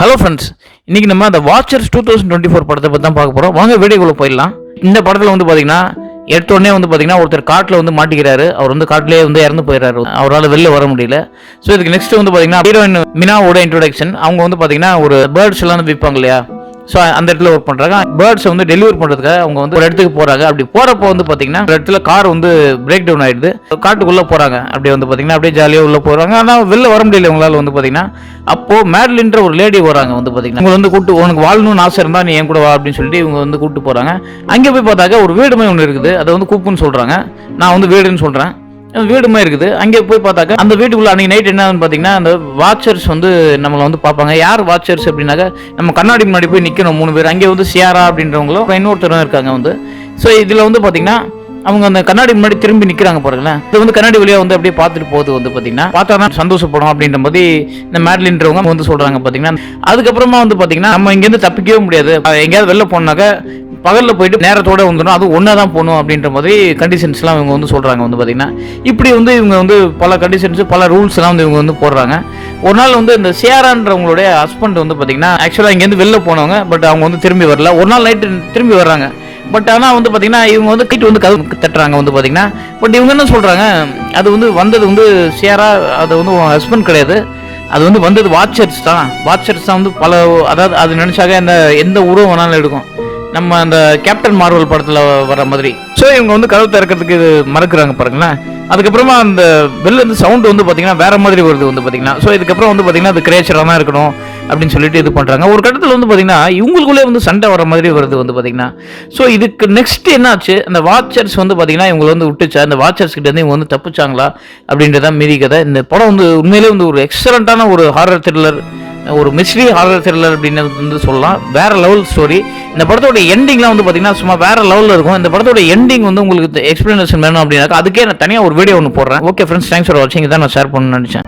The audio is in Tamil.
ஹலோ ஃப்ரெண்ட்ஸ், இன்னைக்கு நம்ம அந்த வாட்சர்ஸ் 2024 படத்தை பற்றி தான் பார்க்க போகிறோம். வாங்க வீடியோக்குள்ளே போயிடலாம். இந்த படத்தில் வந்து பார்த்தீங்கன்னா எடுத்த உடனே வந்து பார்த்தீங்கன்னா ஒருத்தர் காட்டில் வந்து மாட்டிக்கிறாரு. அவர் வந்து காட்டிலே வந்து இறந்து போயிடறாரு. அவரால் வெளில வர முடியல. ஸோ இதுக்கு நெக்ஸ்ட் வந்து பார்த்தீங்கன்னா ஹீரோயின் மினாவோட இன்ட்ரோடக்ஷன். அவங்க வந்து பார்த்தீங்கன்னா ஒரு பேர்ட்ஸ் எல்லாம் வந்து விற்பாங்க இல்லையா, ஸோ அந்த இடத்துல ஒர்க் பண்ணுறாங்க. பேர்ட்ஸை வந்து டெலிவரி பண்ணுறதுக்காக அவங்க வந்து ஒரு இடத்துக்கு போகிறாங்க. அப்படி போகிறப்போ வந்து பார்த்தீங்கன்னா ஒரு இடத்துல கார் வந்து பிரேக் டவுன் ஆகிடுது. காட்டுக்குள்ளே போகிறாங்க. அப்படியே வந்து பார்த்தீங்கன்னா அப்படியே ஜாலியாக உள்ளே போகிறாங்க. ஆனால் வெளில வர முடியல அவங்களால வந்து பார்த்தீங்கன்னா. அப்போது மேட்லின்ற ஒரு லேடி வராங்க. வந்து பார்த்தீங்கன்னா இவங்க வந்து கூப்பிட்டு உனக்கு வாழணும்னு ஆசை இருந்தால் நீ என் கூட வா அப்படின்னு சொல்லிட்டு இவங்க வந்து கூப்பிட்டு போகிறாங்க. அங்கே போய் பார்த்தாக்க ஒரு வீடுமே ஒன்று இருக்குது. அதை வந்து கூப்புன்னு சொல்கிறாங்க. நான் வந்து வீடுன்னு சொல்கிறேன். வீடுமே இருக்குது. அங்கே போய் பார்த்தாக்க அந்த வீட்டுக்குள்ள அன்றைக்கி நைட் என்னன்னு பார்த்தீங்கன்னா அந்த வாட்சர்ஸ் வந்து நம்மளை வந்து பார்ப்பாங்க. யார் வாட்சர்ஸ் அப்படின்னாக்க நம்ம கண்ணாடி முன்னாடி போய் நிற்கணும் 3 பேர். அங்கே வந்து சியாரா அப்படின்றவங்களும் இன்னொருத்தரும் இருக்காங்க வந்து. ஸோ இதில் வந்து பார்த்தீங்கன்னா அவங்க அந்த கண்ணாடி முன்னாடி திரும்பி நிற்கிறாங்க பாருங்களேன். இது வந்து கண்ணாடி வழியாக வந்து அப்படியே பார்த்துட்டு போகுது. வந்து பார்த்தீங்கன்னா பார்த்தா தான் சந்தோஷப்படும் அப்படின்ற மாதிரி இந்த மேட்லின்றவங்க வந்து சொல்கிறாங்க. பார்த்தீங்கன்னா அதுக்கப்புறமா வந்து பார்த்தீங்கன்னா நம்ம இங்கேருந்து தப்பிக்கவே முடியாது. எங்கேயாவது வெளில போனாக்க பகலில் போயிட்டு நேரத்தோடு வந்துடும், அது ஒன்றா தான் போகணும் அப்படின்ற மாதிரி கண்டிஷன்ஸ்லாம் இவங்க வந்து சொல்கிறாங்க. வந்து பார்த்தீங்கன்னா இப்படி வந்து இவங்க வந்து பல கண்டிஷன்ஸ் பல ரூல்ஸ்லாம் வந்து இவங்க வந்து போடுறாங்க. ஒரு நாள் வந்து இந்த சியாரான்றவங்களுடைய ஹஸ்பண்ட் வந்து பார்த்தீங்கன்னா ஆக்சுவலாக இங்கேருந்து வெளில போனவங்க, பட் அவங்க வந்து திரும்பி வரல. ஒரு நாள் நைட்டு திரும்பி வர்றாங்க. பட் ஆனால் வந்து பார்த்தீங்கன்னா இவங்க வந்து கைட்டு வந்து கதவு தட்டுறாங்க. வந்து பார்த்தீங்கன்னா பட் இவங்க என்ன சொல்கிறாங்க, அது வந்து வந்தது வந்து சியாரா, அது வந்து ஹஸ்பண்ட் கிடையாது, அது வந்து வந்தது வாட்சர்ஸ் தான். வாட்சர்ஸ் தான் வந்து பல, அதாவது அது நினச்சாக எந்த உருவம் வேணாலும் எடுக்கும். நம்ம அந்த கேப்டன் மார்வல் படத்தில் வர மாதிரி. ஸோ இவங்க வந்து கதவு திறக்கிறதுக்கு இது மறக்கிறாங்க பாருங்களேன். அதுக்கப்புறமா அந்த வெளில இருந்து சவுண்டு வந்து பார்த்தீங்கன்னா வேற மாதிரி வருது. வந்து பார்த்தீங்கன்னா ஸோ இதுக்கப்புறம் வந்து பார்த்தீங்கன்னா அது கிரேச்சராக தான் இருக்கணும் அப்படின்னு சொல்லிட்டு இது பண்ணுறாங்க. ஒரு கட்டத்தில் வந்து பார்த்தீங்கன்னா இவங்களுக்குள்ளே வந்து சண்டை வர மாதிரி வருது. வந்து பார்த்தீங்கன்னா ஸோ இதுக்கு நெக்ஸ்ட் என்னாச்சு, அந்த வாட்சர்ஸ் வந்து பார்த்தீங்கன்னா இவங்க வந்து விட்டுச்சா, அந்த வாட்சர்ஸ் கிட்ட இருந்து இவங்க வந்து தப்பிச்சாங்களா அப்படின்றதான் மீதி கதை. இந்த படம் வந்து உண்மையிலே வந்து ஒரு எக்ஸலண்ட்டான ஒரு ஹாரர் த்ரில்லர், ஒரு மிஸ்ட்ரி ஹாரர் த்ரில்லர் அப்படின்னு வந்து சொல்லலாம். வேற லெவல் ஸ்டோரி. இந்த படத்தோட எண்டிங்லாம் வந்து பார்த்தீங்கன்னா சும்மா வேற லெவலில் இருக்கும். இந்த படத்தோட எண்டிங் வந்து உங்களுக்கு எக்ஸ்பிளனேஷன் வேணும் அப்படின்னாக்கா அதுக்கே நான் தனியாக ஒரு வீடியோ ஒன்று போடுறேன். ஓகே ஃப்ரெண்ட்ஸ், தேங்க்ஸ் ஃபார் வாட்சிங். இதான் நான் ஷேர் பண்ணணும்னு நினச்சேன்.